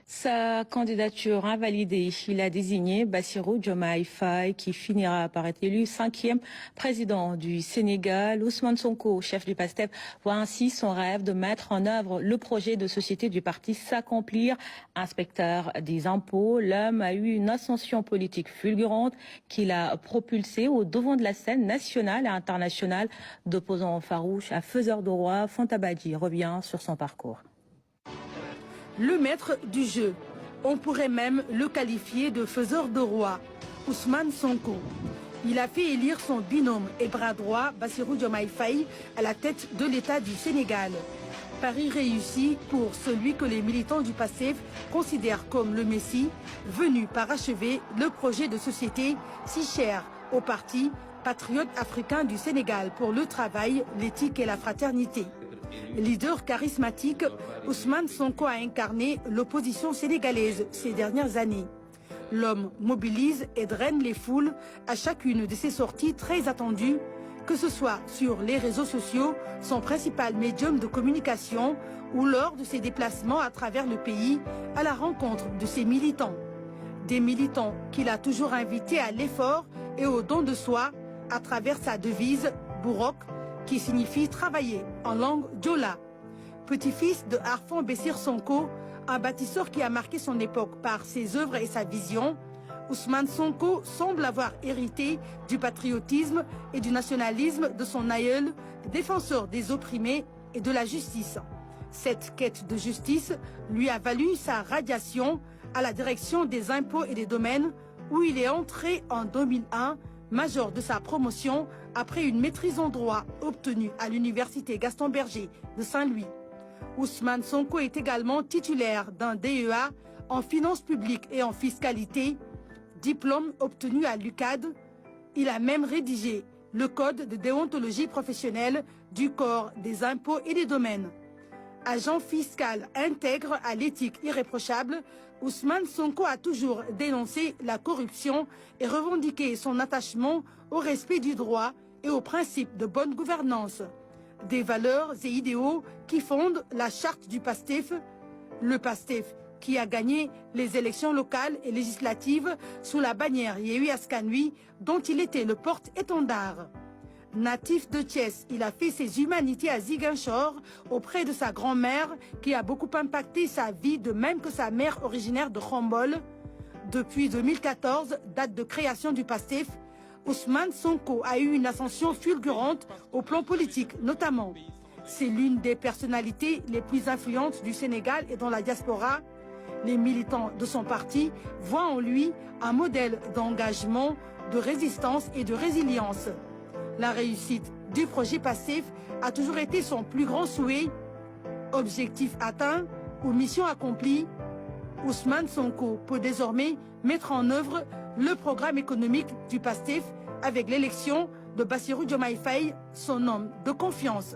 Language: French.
Sa candidature invalidée, il a désigné Bassirou Diomaye Faye qui finira par être élu 5e président du Sénégal. Ousmane Sonko, chef du PASTEF, voit ainsi son rêve de mettre en œuvre le projet de société du parti s'accomplir. Inspecteur des impôts, l'homme a eu une ascension politique fulgurante qui l'a propulsé au devant de la scène nationale et internationale. D'opposants farouches à faiseurs de roi, Fantabadji revient sur son parcours. Le maître du jeu, on pourrait même le qualifier de faiseur de roi, Ousmane Sonko. Il a fait élire son binôme et bras droit, Bassirou Diomaye Faye, à la tête de l'État du Sénégal. Pari réussi pour celui que les militants du PASTEF considèrent comme le Messie, venu parachever le projet de société si cher au parti patriote africain du Sénégal pour le travail, l'éthique et la fraternité. Leader charismatique, Ousmane Sonko a incarné l'opposition sénégalaise ces dernières années. L'homme mobilise et draine les foules à chacune de ses sorties très attendues, que ce soit sur les réseaux sociaux, son principal médium de communication, ou lors de ses déplacements à travers le pays à la rencontre de ses militants. Des militants qu'il a toujours invités à l'effort et au don de soi à travers sa devise « Bourok », qui signifie travailler en langue diola. Petit-fils de Arfan Bessir Sonko, un bâtisseur qui a marqué son époque par ses œuvres et sa vision, Ousmane Sonko semble avoir hérité du patriotisme et du nationalisme de son aïeul, défenseur des opprimés et de la justice. Cette quête de justice lui a valu sa radiation à la direction des impôts et des domaines, où il est entré en 2001, major de sa promotion après une maîtrise en droit obtenue à l'université Gaston Berger de Saint-Louis. Ousmane Sonko est également titulaire d'un DEA en finances publiques et en fiscalité, diplôme obtenu à l'UCAD. Il a même rédigé le code de déontologie professionnelle du corps des impôts et des domaines. Agent fiscal intègre à l'éthique irréprochable, Ousmane Sonko a toujours dénoncé la corruption et revendiqué son attachement au respect du droit et aux principes de bonne gouvernance. Des valeurs et idéaux qui fondent la charte du PASTEF. Le PASTEF qui a gagné les élections locales et législatives sous la bannière Yewwi Askan Wi, dont il était le porte-étendard. Natif de Thiès, il a fait ses humanités à Ziguinchor auprès de sa grand-mère qui a beaucoup impacté sa vie, de même que sa mère originaire de Khombol. Depuis 2014, date de création du PASTEF, Ousmane Sonko a eu une ascension fulgurante au plan politique notamment. C'est l'une des personnalités les plus influentes du Sénégal et dans la diaspora. Les militants de son parti voient en lui un modèle d'engagement, de résistance et de résilience. La réussite du projet PASTEF a toujours été son plus grand souhait. Objectif atteint ou mission accomplie, Ousmane Sonko peut désormais mettre en œuvre le programme économique du PASTEF avec l'élection de Bassirou Diomaye Faye, son homme de confiance.